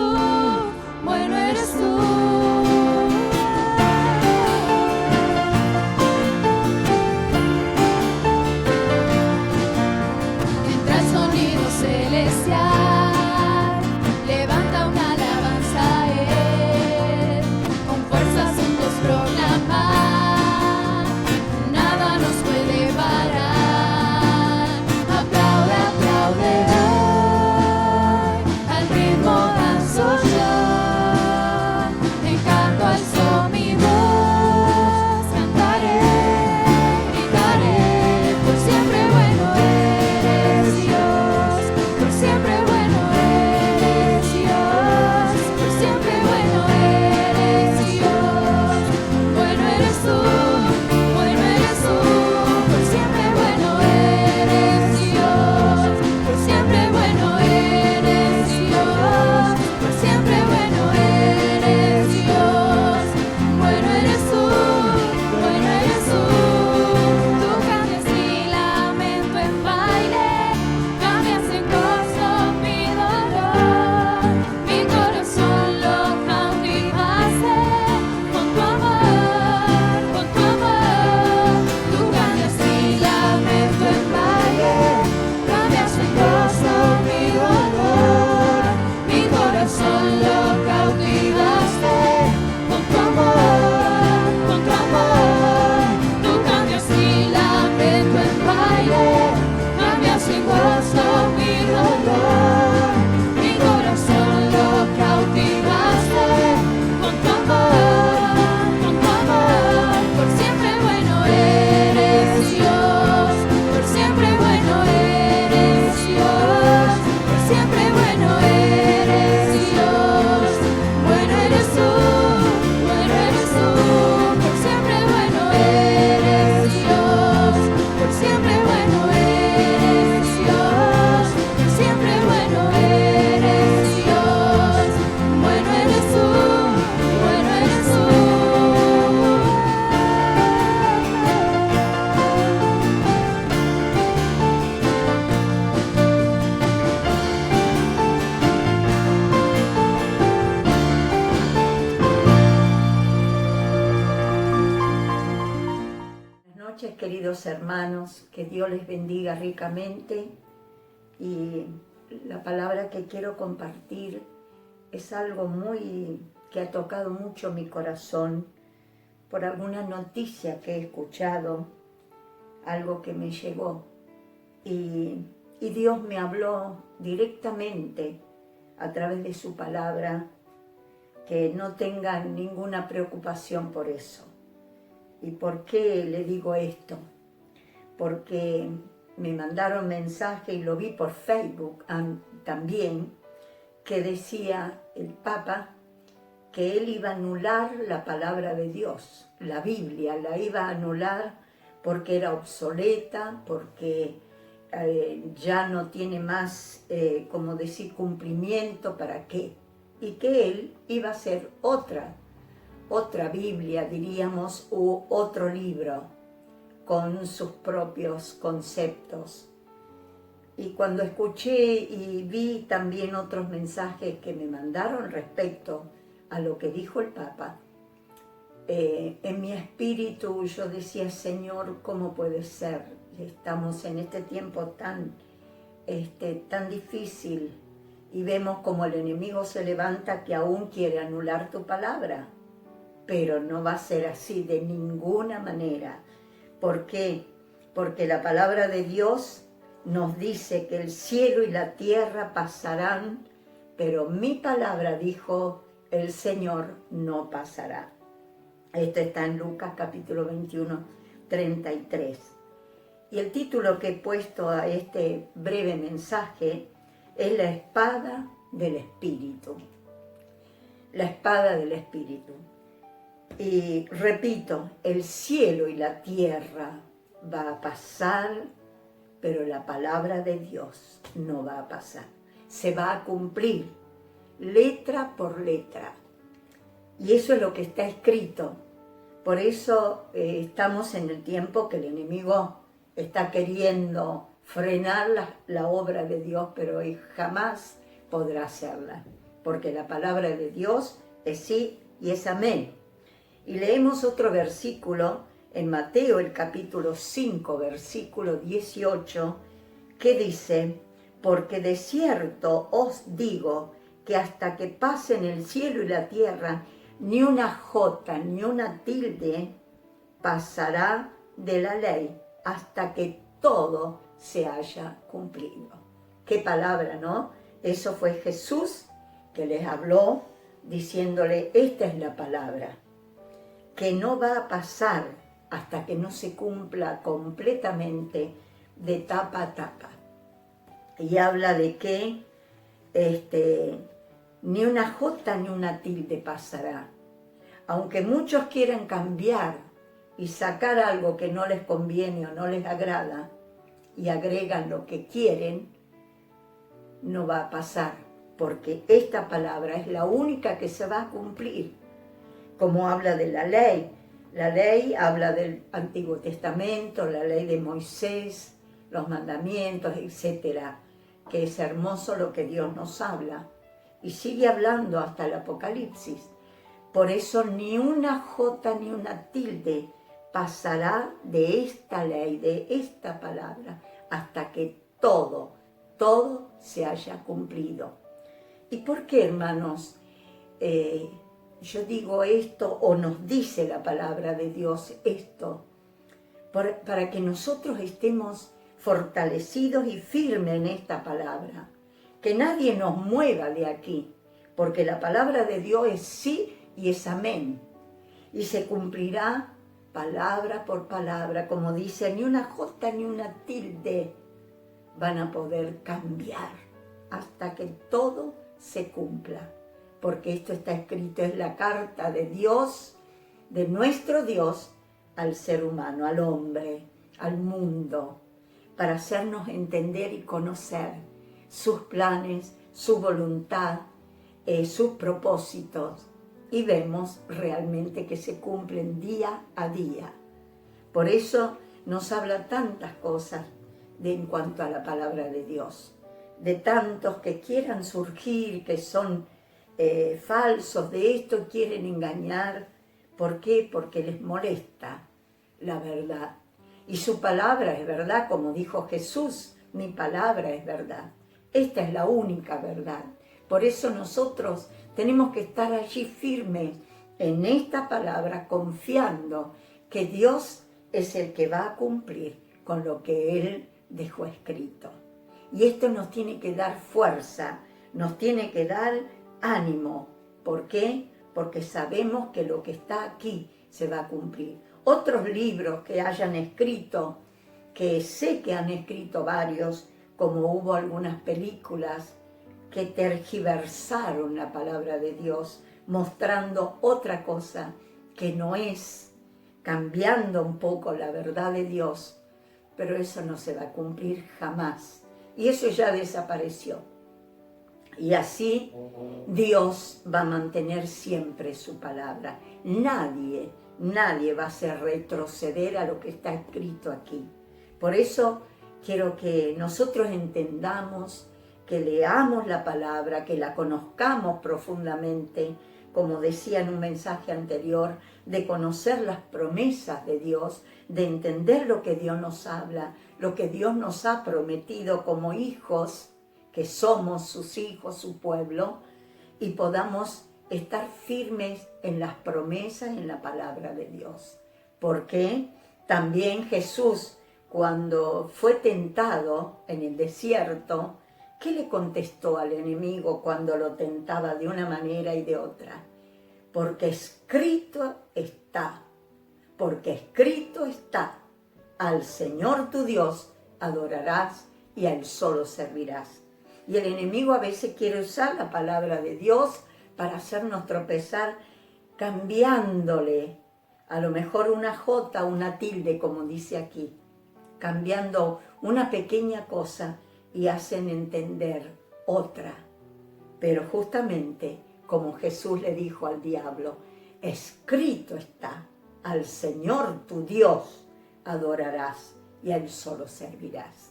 tú, bueno eres tú. Entra el sonido celestial, levanta una alabanza a Él, con fuerzas juntos proclamar, nada nos puede parar. Aplaude, aplaude hoy, al ritmo danzo yo, en canto alzo mi voz, cantaré, gritaré, por siempre bueno eres Dios, por siempre bueno eres Dios, por siempre bueno eres Dios, bueno eres tú, bueno eres tú, por siempre bueno eres Dios, por siempre bueno eres Dios, por siempre bueno eres Dios, bueno eres tú, bueno eres tú. Tú cambias mi lamento en baile, cambias en gozo mi dolor, mi corazón lo cautivaste con tu amor, con tu amor. Tú cambias mi lamento en baile, cambias en gozo mi dolor, mi corazón lo cautivaste con tu amor, con tu amor. Tú cambias mi lamento en baile, cambias en gozo mi dolor, mi corazón lo cautivaste con tu amor, con tu amor. Por siempre bueno eres Dios, por siempre bueno eres Dios, por siempre bueno eres Dios, bueno eres tú, bueno eres tú, por siempre bueno eres Dios, por siempre bueno eres Dios, por siempre bueno eres Dios, bueno eres tú, bueno eres tú. Buenas noches, queridos hermanos, que Dios les bendiga ricamente, y la palabra que quiero compartir es algo que ha tocado mucho mi corazón por alguna noticia que he escuchado, algo que me llegó, y Dios me habló directamente a través de su palabra, que no tengan ninguna preocupación por eso. ¿Y por qué le digo esto? Porque me mandaron mensaje y lo vi por Facebook también, que decía el Papa que él iba a anular la palabra de Dios, la Biblia, la iba a anular porque era obsoleta, porque ya no tiene más, como decir, cumplimiento, ¿para qué? Y que él iba a hacer otra Biblia, diríamos, u otro libro con sus propios conceptos. Y cuando escuché y vi también otros mensajes que me mandaron respecto a lo que dijo el Papa, en mi espíritu yo decía: Señor, ¿cómo puede ser? Estamos en este tiempo tan difícil, y vemos como el enemigo se levanta, que aún quiere anular tu palabra. Pero no va a ser así de ninguna manera. ¿Por qué? Porque la palabra de Dios nos dice que el cielo y la tierra pasarán, pero mi palabra, dijo el Señor, no pasará. Esto está en Lucas capítulo 21, 33. Y el título que he puesto a este breve mensaje es la espada del Espíritu. La espada del Espíritu. Y repito, el cielo y la tierra va a pasar, pero la palabra de Dios no va a pasar. Se va a cumplir letra por letra. Y eso es lo que está escrito. Por eso estamos en el tiempo que el enemigo está queriendo frenar la obra de Dios, pero jamás podrá hacerla. porque la palabra de Dios es sí y es amén. Y leemos otro versículo en Mateo, el capítulo 5, versículo 18, que dice: porque de cierto os digo que hasta que pasen el cielo y la tierra, ni una jota ni una tilde pasará de la ley hasta que todo se haya cumplido. Qué palabra, ¿no? Eso fue Jesús que les habló diciéndole: esta es la palabra, que no va a pasar hasta que no se cumpla completamente de tapa a tapa. Y habla de que ni una jota ni una tilde pasará. Aunque muchos quieran cambiar y sacar algo que no les conviene o no les agrada y agregan lo que quieren, no va a pasar, porque esta palabra es la única que se va a cumplir. Como habla de la ley habla del Antiguo Testamento, la ley de Moisés, los mandamientos, etcétera, que es hermoso lo que Dios nos habla, y sigue hablando hasta el Apocalipsis. Por eso ni una jota ni una tilde pasará de esta ley, de esta palabra, hasta que todo se haya cumplido. ¿Y por qué, hermanos, yo digo esto, o nos dice la palabra de Dios esto? Para que nosotros estemos fortalecidos y firmes en esta palabra, que nadie nos mueva de aquí, porque la palabra de Dios es sí y es amén, y se cumplirá palabra por palabra, como dice, ni una jota ni una tilde van a poder cambiar hasta que todo se cumpla, porque esto está escrito, es la carta de Dios, de nuestro Dios, al ser humano, al hombre, al mundo, para hacernos entender y conocer sus planes, su voluntad, sus propósitos, y vemos realmente que se cumplen día a día. Por eso nos habla tantas cosas en cuanto a la palabra de Dios, de tantos que quieran surgir, que son falsos de esto, quieren engañar. ¿Por qué? Porque les molesta la verdad. Y su palabra es verdad, como dijo Jesús, mi palabra es verdad. Esta es la única verdad. Por eso nosotros tenemos que estar allí firmes en esta palabra, confiando que Dios es el que va a cumplir con lo que Él dejó escrito. Y esto nos tiene que dar fuerza, nos tiene que dar ánimo. ¿Por qué? Porque sabemos que lo que está aquí se va a cumplir. Otros libros que hayan escrito, que sé que han escrito varios, como hubo algunas películas que tergiversaron la palabra de Dios, mostrando otra cosa que no es, cambiando un poco la verdad de Dios, pero eso no se va a cumplir jamás. Y eso ya desapareció. Y así Dios va a mantener siempre su palabra. Nadie va a hacer retroceder a lo que está escrito aquí. Por eso quiero que nosotros entendamos, que leamos la palabra, que la conozcamos profundamente, como decía en un mensaje anterior, de conocer las promesas de Dios, de entender lo que Dios nos habla, lo que Dios nos ha prometido como hijos, que somos sus hijos, su pueblo, y podamos estar firmes en las promesas, en la palabra de Dios. Porque también Jesús, cuando fue tentado en el desierto, ¿qué le contestó al enemigo cuando lo tentaba de una manera y de otra? Porque escrito está, al Señor tu Dios adorarás y a Él solo servirás. Y el enemigo a veces quiere usar la palabra de Dios para hacernos tropezar, cambiándole a lo mejor una jota, una tilde, como dice aquí, cambiando una pequeña cosa y hacen entender otra. Pero justamente, como Jesús le dijo al diablo, escrito está, al Señor tu Dios adorarás y a Él solo servirás.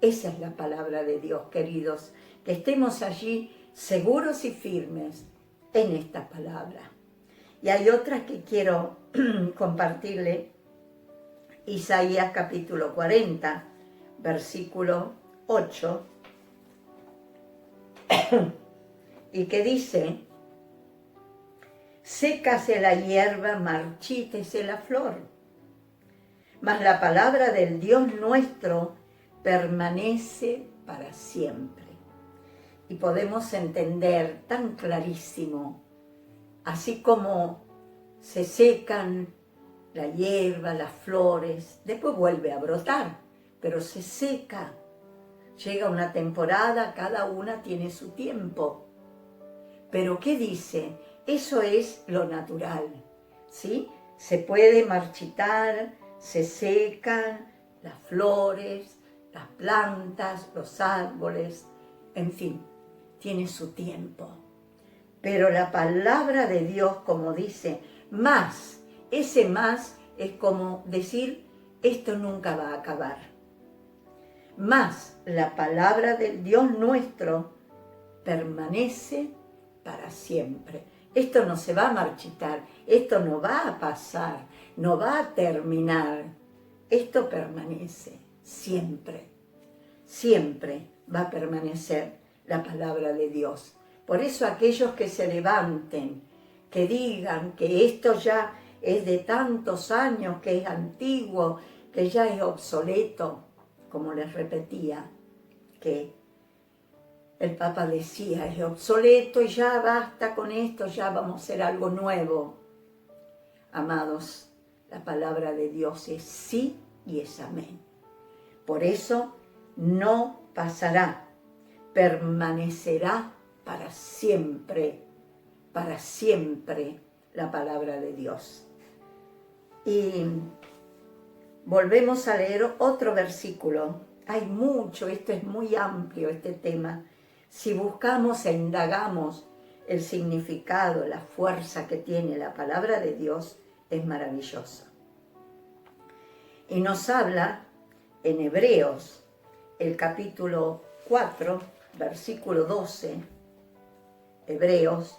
Esa es la palabra de Dios, queridos, que estemos allí seguros y firmes en esta palabra. Y hay otras que quiero compartirle. Isaías capítulo 40, versículo 8, y que dice: sécase la hierba, marchítese la flor, mas la palabra del Dios nuestro permanece para siempre. Y podemos entender tan clarísimo, así como se secan la hierba, las flores, después vuelve a brotar, pero se seca. Llega una temporada, cada una tiene su tiempo. Pero ¿qué dice? Eso es lo natural, ¿sí? Se puede marchitar, se secan las flores, las plantas, los árboles, en fin, tiene su tiempo. Pero la palabra de Dios, como dice, más, ese más es como decir, esto nunca va a acabar. Más la palabra del Dios nuestro permanece para siempre. Esto no se va a marchitar, esto no va a pasar, no va a terminar. Esto permanece siempre, siempre va a permanecer la palabra de Dios. Por eso aquellos que se levanten, que digan que esto ya es de tantos años, que es antiguo, que ya es obsoleto, como les repetía, que el Papa decía, es obsoleto y ya basta con esto, ya vamos a hacer algo nuevo. Amados, la palabra de Dios es sí y es amén. Por eso no pasará, permanecerá para siempre la palabra de Dios. Y volvemos a leer otro versículo. Hay mucho, esto es muy amplio, este tema. Si buscamos e indagamos el significado, la fuerza que tiene la palabra de Dios, es maravilloso. Y nos habla en Hebreos, el capítulo 4, versículo 12, Hebreos,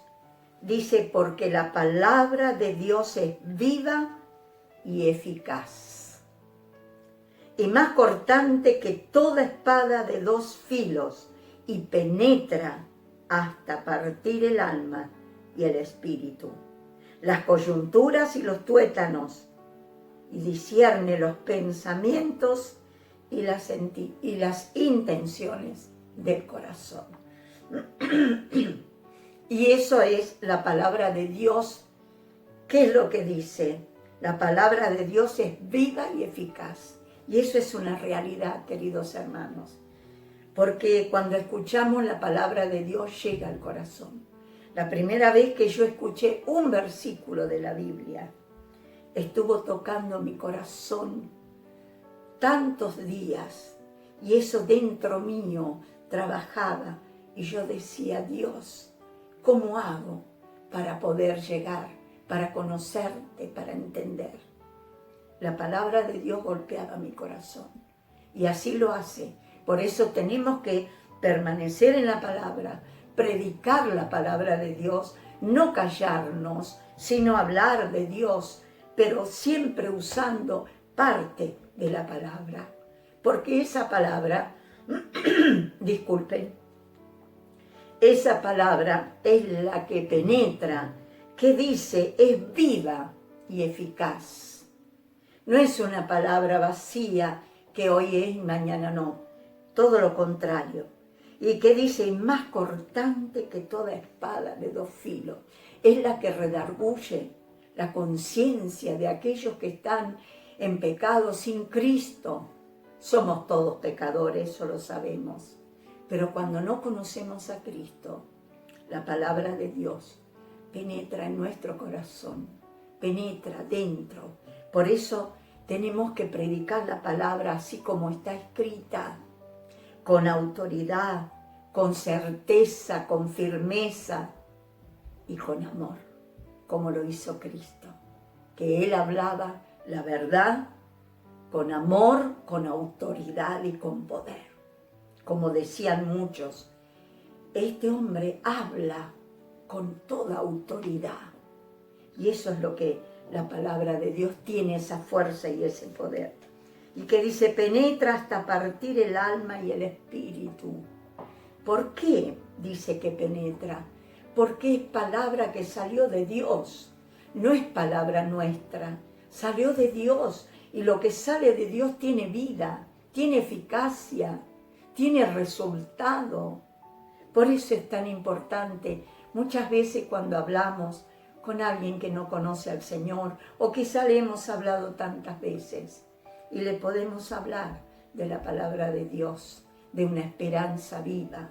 dice, porque la palabra de Dios es viva y eficaz, y más cortante que toda espada de dos filos, y penetra hasta partir el alma y el espíritu, las coyunturas y los tuétanos, y discierne los pensamientos y las intenciones del corazón. Y eso es la palabra de Dios. ¿Qué es lo que dice? La palabra de Dios es viva y eficaz. Y eso es una realidad, queridos hermanos. Porque cuando escuchamos la palabra de Dios llega al corazón. La primera vez que yo escuché un versículo de la Biblia, estuvo tocando mi corazón tantos días. Y eso dentro mío trabajaba. Y yo decía, Dios, ¿cómo hago para poder llegar, para conocerte, para entender? La palabra de Dios golpeaba mi corazón. Y así lo hace. Por eso tenemos que permanecer en la palabra, predicar la palabra de Dios, no callarnos, sino hablar de Dios, pero siempre usando parte de la palabra. Porque esa palabra, disculpen, esa palabra es la que penetra, que dice, es viva y eficaz. No es una palabra vacía que hoy es y mañana no. Todo lo contrario. Y que dice, más cortante que toda espada de dos filos. Es la que redarguye la conciencia de aquellos que están en pecado sin Cristo. Somos todos pecadores, eso lo sabemos. Pero cuando no conocemos a Cristo, la palabra de Dios penetra en nuestro corazón, penetra dentro. Por eso tenemos que predicar la palabra así como está escrita, con autoridad, con certeza, con firmeza y con amor, como lo hizo Cristo, que Él hablaba la verdad con amor, con autoridad y con poder. Como decían muchos, este hombre habla con toda autoridad. Y eso es lo que la palabra de Dios tiene, esa fuerza y ese poder. Y que dice, penetra hasta partir el alma y el espíritu. ¿Por qué dice que penetra? Porque es palabra que salió de Dios, no es palabra nuestra, salió de Dios. Y lo que sale de Dios tiene vida, tiene eficacia, tiene resultado. Por eso es tan importante. Muchas veces cuando hablamos con alguien que no conoce al Señor, o quizá le hemos hablado tantas veces, y le podemos hablar de la palabra de Dios, de una esperanza viva,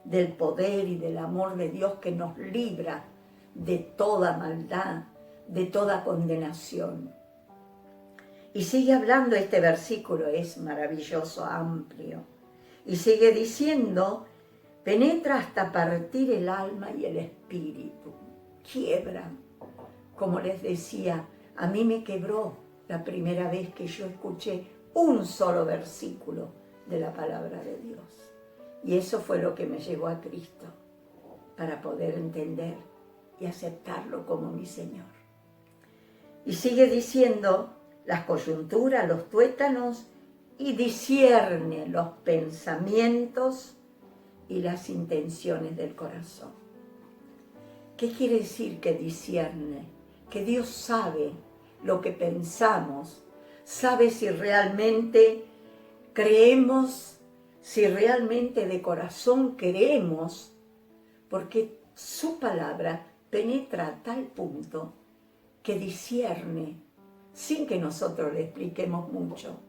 del poder y del amor de Dios que nos libra de toda maldad, de toda condenación. Y sigue hablando, este versículo es maravilloso, amplio, y sigue diciendo, penetra hasta partir el alma y el espíritu. Quiebra. Como les decía, a mí me quebró la primera vez que yo escuché un solo versículo de la palabra de Dios. Y eso fue lo que me llevó a Cristo, para poder entender y aceptarlo como mi Señor. Y sigue diciendo, las coyunturas, los tuétanos, y discierne los pensamientos y las intenciones del corazón. ¿Qué quiere decir que discierne? Que Dios sabe lo que pensamos, sabe si realmente creemos, si realmente de corazón queremos, porque su palabra penetra a tal punto que discierne sin que nosotros le expliquemos mucho.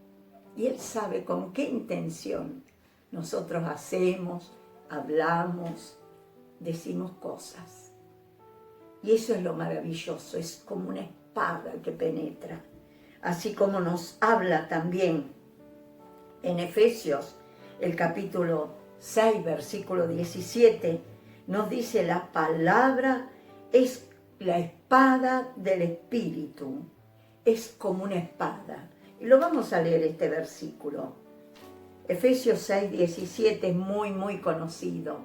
Y Él sabe con qué intención nosotros hacemos, hablamos, decimos cosas. Y eso es lo maravilloso, es como una espada que penetra. Así como nos habla también en Efesios, el capítulo 6, versículo 17, nos dice, la palabra es la espada del Espíritu, es como una espada. Y lo vamos a leer este versículo. Efesios 6, 17 es muy conocido.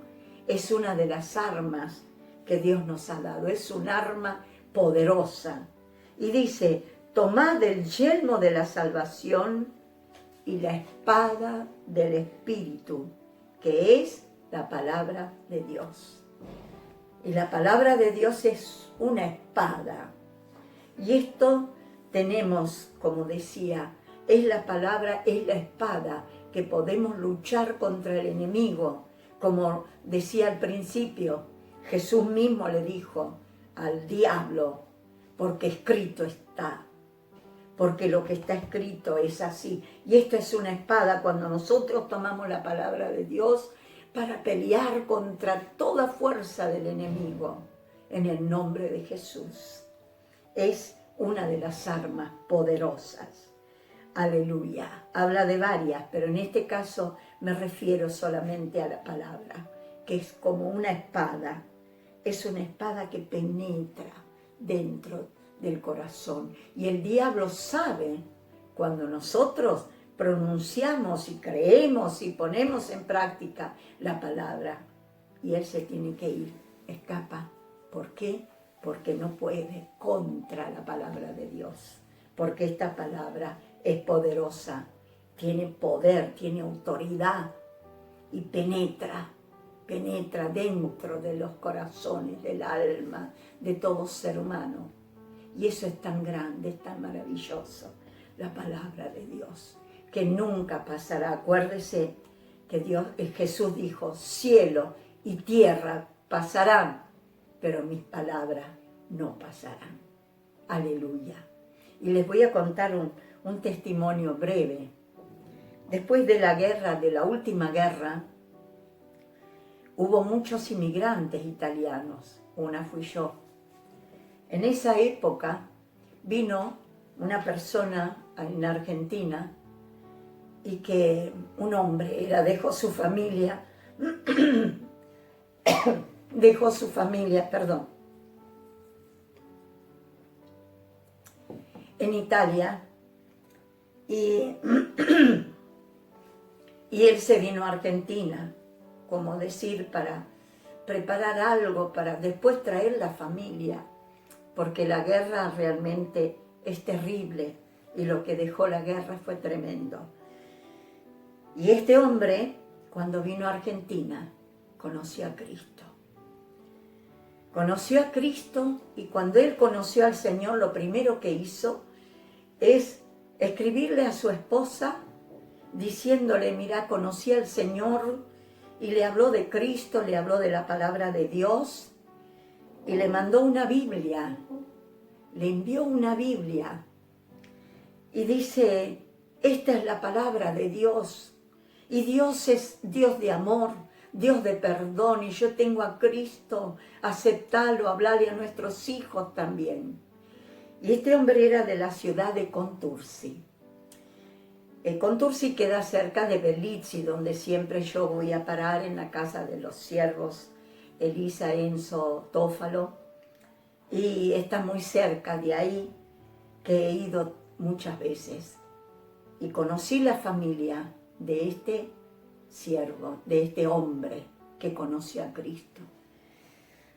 Es una de las armas que Dios nos ha dado. Es un arma poderosa. Y dice, tomad el yelmo de la salvación y la espada del Espíritu, que es la palabra de Dios. Y la palabra de Dios es una espada. Y esto tenemos, como decía, es la palabra, es la espada, que podemos luchar contra el enemigo. Como decía al principio, Jesús mismo le dijo al diablo, porque escrito está, porque lo que está escrito es así. Y esto es una espada cuando nosotros tomamos la palabra de Dios para pelear contra toda fuerza del enemigo, en el nombre de Jesús. Es una de las armas poderosas. Aleluya. Habla de varias, pero en este caso me refiero solamente a la palabra, que es como una espada. Es una espada que penetra dentro del corazón. Y el diablo sabe cuando nosotros pronunciamos y creemos y ponemos en práctica la palabra. Y él se tiene que ir, escapa. ¿Por qué? Porque no puede contra la palabra de Dios. Porque esta palabra es poderosa, tiene poder, tiene autoridad y penetra dentro de los corazones, del alma, de todo ser humano. Y eso es tan grande, es tan maravilloso, la palabra de Dios, que nunca pasará. Acuérdese que Jesús dijo, cielo y tierra pasarán, pero mis palabras no pasarán. Aleluya. Y les voy a contar un testimonio breve. Después de la guerra, de la última guerra, hubo muchos inmigrantes italianos, una fui yo. En esa época vino una persona en Argentina y que un hombre dejó su familia, en Italia, y él se vino a Argentina, como decir, para preparar algo para después traer la familia, porque la guerra realmente es terrible y lo que dejó la guerra fue tremendo. Y este hombre, cuando vino a Argentina, conoció a Cristo. Conoció a Cristo y cuando él conoció al Señor, lo primero que hizo es escribirle a su esposa diciéndole, mira, conocí al Señor, y le habló de Cristo, le habló de la palabra de Dios y le mandó una Biblia, le envió una Biblia y dice, esta es la palabra de Dios y Dios es Dios de amor, Dios de perdón y yo tengo a Cristo, aceptarlo, hablarle a nuestros hijos también. Y este hombre era de la ciudad de Contursi. Contursi queda cerca de Bellizzi, donde siempre yo voy a parar en la casa de los siervos Elisa, Enzo, Tófalo, y está muy cerca de ahí, que he ido muchas veces. Y conocí la familia de este siervo, de este hombre que conoció a Cristo.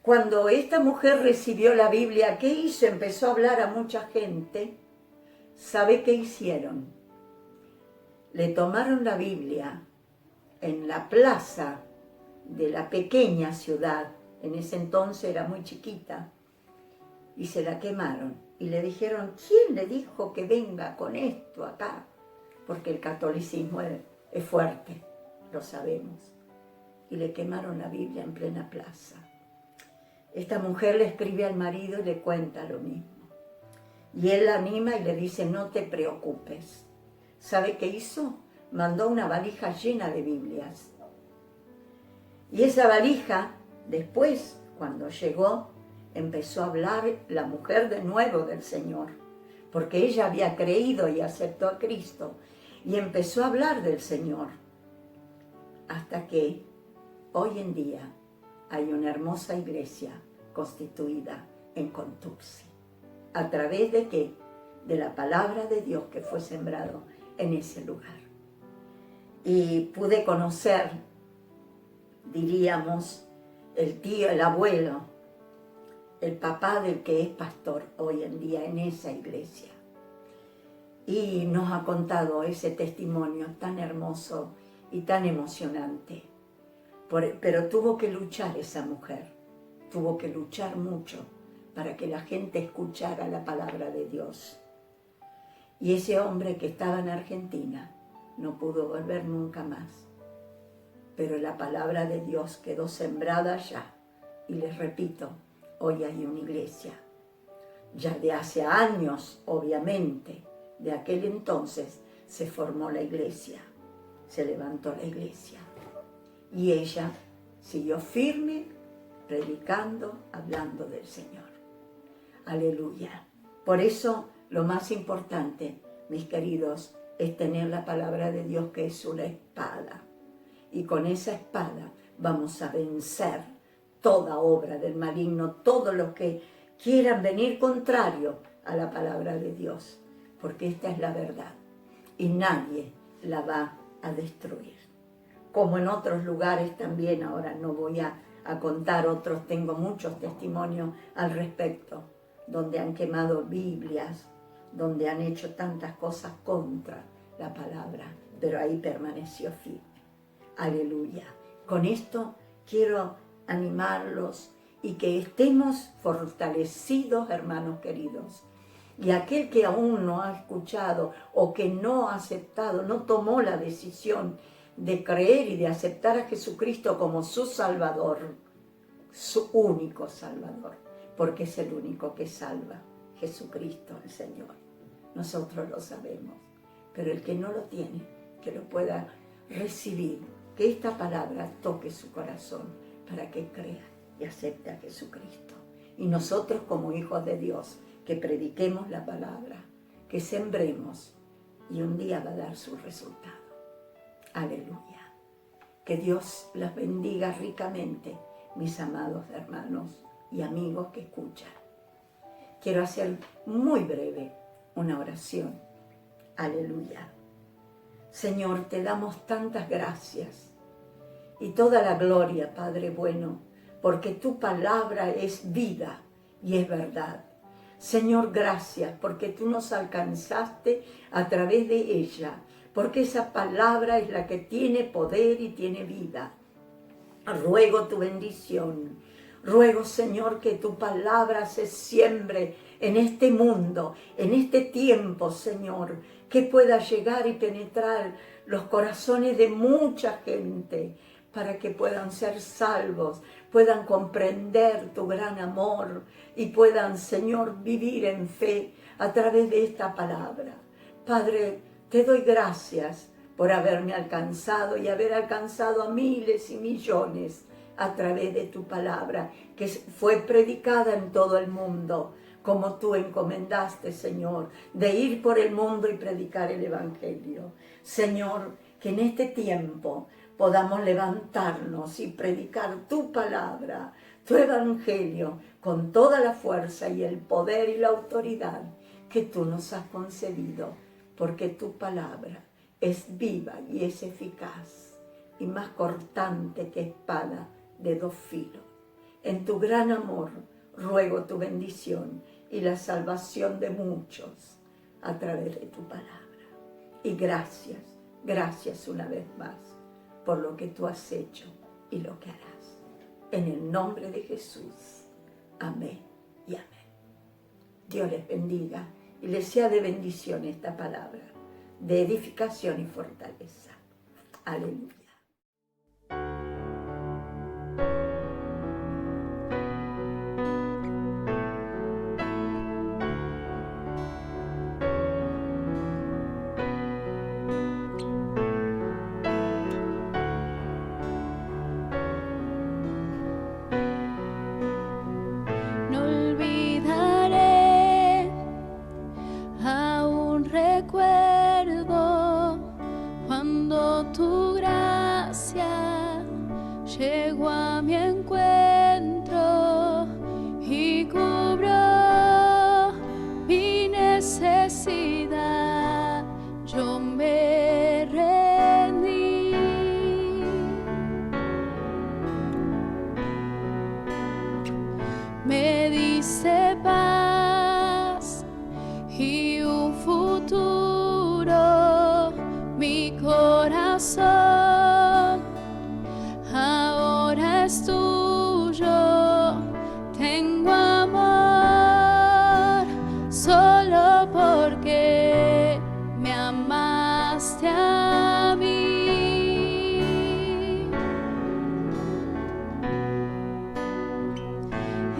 Cuando esta mujer recibió la Biblia, ¿qué hizo? Empezó a hablar a mucha gente. ¿Sabe qué hicieron? Le tomaron la Biblia en la plaza de la pequeña ciudad, en ese entonces era muy chiquita, y se la quemaron. Y le dijeron, ¿quién le dijo que venga con esto acá? Porque el catolicismo es fuerte, lo sabemos. Y le quemaron la Biblia en plena plaza. Esta mujer le escribe al marido y le cuenta lo mismo. Y él la anima y le dice, no te preocupes. ¿Sabe qué hizo? Mandó una valija llena de Biblias. Y esa valija, después, cuando llegó, empezó a hablar la mujer de nuevo del Señor, porque ella había creído y aceptó a Cristo, y empezó a hablar del Señor, hasta que hoy en día hay una hermosa iglesia constituida en Contursi. ¿A través de qué? De la palabra de Dios que fue sembrado en ese lugar. Y pude conocer, diríamos, el tío, el abuelo, el papá del que es pastor hoy en día en esa iglesia. Y nos ha contado ese testimonio tan hermoso y tan emocionante. Pero tuvo que luchar esa mujer, tuvo que luchar mucho para que la gente escuchara la palabra de Dios. Y ese hombre que estaba en Argentina no pudo volver nunca más. Pero la palabra de Dios quedó sembrada allá. Y les repito, hoy hay una iglesia. Ya de hace años, obviamente, de aquel entonces se formó la iglesia. Se levantó la iglesia. Y ella siguió firme, predicando, hablando del Señor. Aleluya. Por eso, lo más importante, mis queridos, es tener la palabra de Dios que es una espada. Y con esa espada vamos a vencer toda obra del maligno, todos los que quieran venir contrario a la palabra de Dios. Porque esta es la verdad y nadie la va a destruir. Como en otros lugares también, ahora no voy a contar otros, tengo muchos testimonios al respecto, donde han quemado Biblias, donde han hecho tantas cosas contra la palabra, pero ahí permaneció firme. Aleluya. Con esto quiero animarlos y que estemos fortalecidos, hermanos queridos. Y aquel que aún no ha escuchado o que no ha aceptado, no tomó la decisión de creer y de aceptar a Jesucristo como su Salvador, su único Salvador, porque es el único que salva, Jesucristo el Señor. Nosotros lo sabemos, pero el que no lo tiene, que lo pueda recibir, que esta palabra toque su corazón para que crea y acepte a Jesucristo. Y nosotros como hijos de Dios, que prediquemos la palabra, que sembremos y un día va a dar su resultado. Aleluya. Que Dios las bendiga ricamente, mis amados hermanos y amigos que escuchan. Quiero hacer muy breve una oración. Aleluya. Señor, te damos tantas gracias y toda la gloria, Padre bueno, porque tu palabra es vida y es verdad. Señor, gracias porque tú nos alcanzaste a través de ella, porque esa palabra es la que tiene poder y tiene vida. Ruego tu bendición. Ruego, Señor, que tu palabra se siembre en este mundo, en este tiempo, Señor, que pueda llegar y penetrar los corazones de mucha gente para que puedan ser salvos, puedan comprender tu gran amor y puedan, Señor, vivir en fe a través de esta palabra. Padre, te doy gracias por haberme alcanzado y haber alcanzado a miles y millones a través de tu palabra, que fue predicada en todo el mundo, como tú encomendaste, Señor, de ir por el mundo y predicar el Evangelio. Señor, que en este tiempo podamos levantarnos y predicar tu palabra, tu Evangelio, con toda la fuerza y el poder y la autoridad que tú nos has concedido, porque tu palabra es viva y es eficaz y más cortante que espada de 2 filos. En tu gran amor ruego tu bendición y la salvación de muchos a través de tu palabra. Y gracias, gracias una vez más por lo que tú has hecho y lo que harás. En el nombre de Jesús. Amén y amén. Dios les bendiga y les sea de bendición esta palabra, de edificación y fortaleza. Aleluya. No olvidaré, aún recuerdo cuando tu gracia llegó a mi encuentro y cubrió mi necesidad. Yo me rendí. Me dice paz y un futuro, mi corazón ahora es tuyo. Tengo amor solo porque me amaste a mí.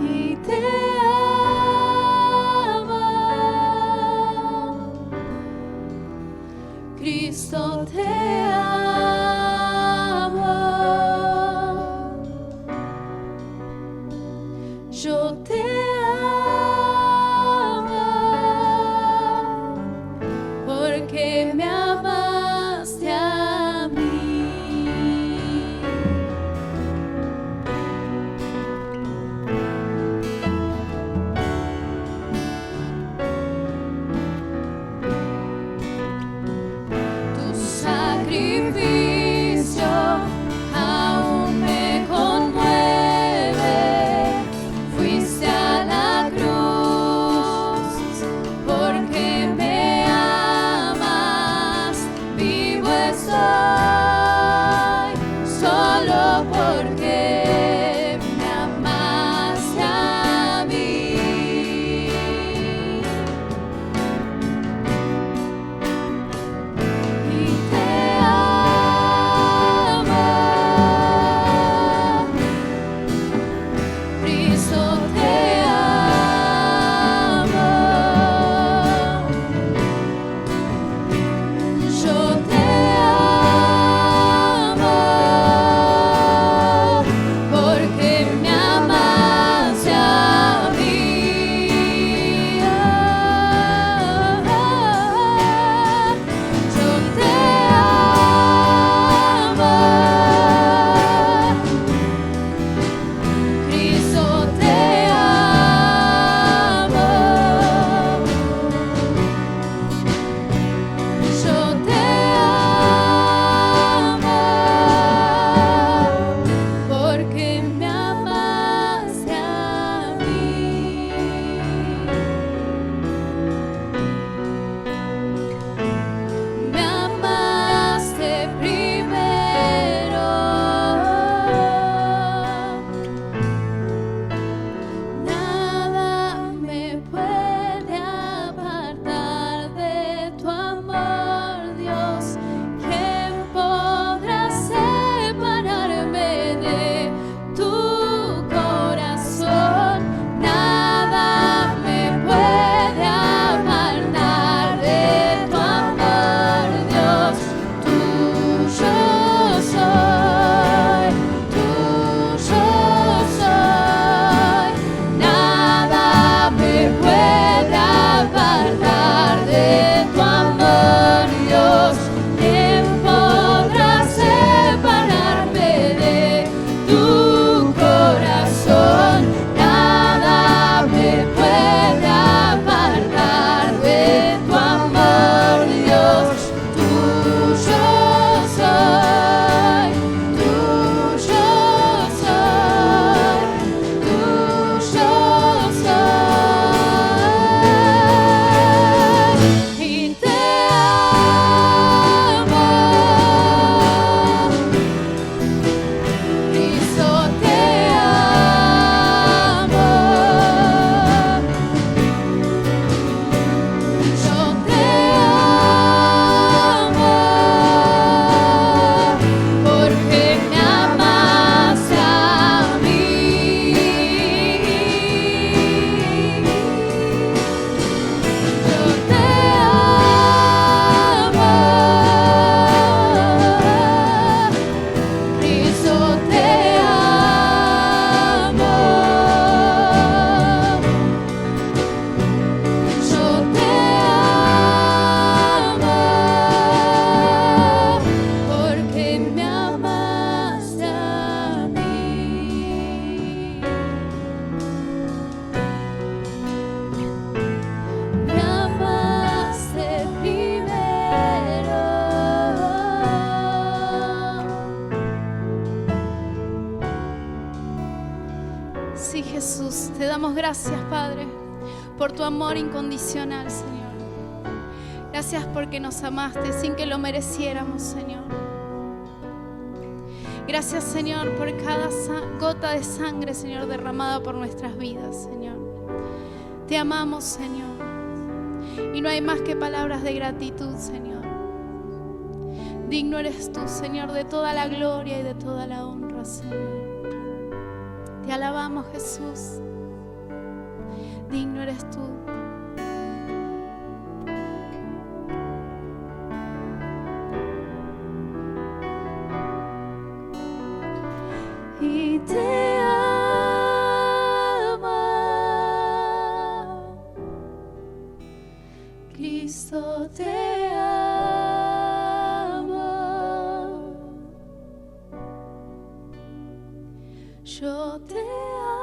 Y te me puede apartar de tu amor, Dios. ¿Quién podrá separarme de tu corazón? Nada me puede apartar de tu amor, Dios. Tuyo soy, tuyo soy, tuyo soy. Y te amo, Cristo, te amo. Yo te amo, porque me amaste a mí. Yo te amo, Cristo, te amo. Yo te amo, porque me amaste a mí. Me amaste primero. Sí, Jesús, te damos gracias, Padre, por tu amor incondicional, Señor. Gracias porque nos amaste sin que lo mereciéramos, Señor. Gracias, Señor, por cada gota de sangre, Señor, derramada por nuestras vidas, Señor. Te amamos, Señor. Y no hay más que palabras de gratitud, Señor. Digno eres tú, Señor, de toda la gloria y de toda la honra, Señor. Te alabamos, Jesús. Digno eres tú. Y te amo, Cristo, te amo. Yo te amo.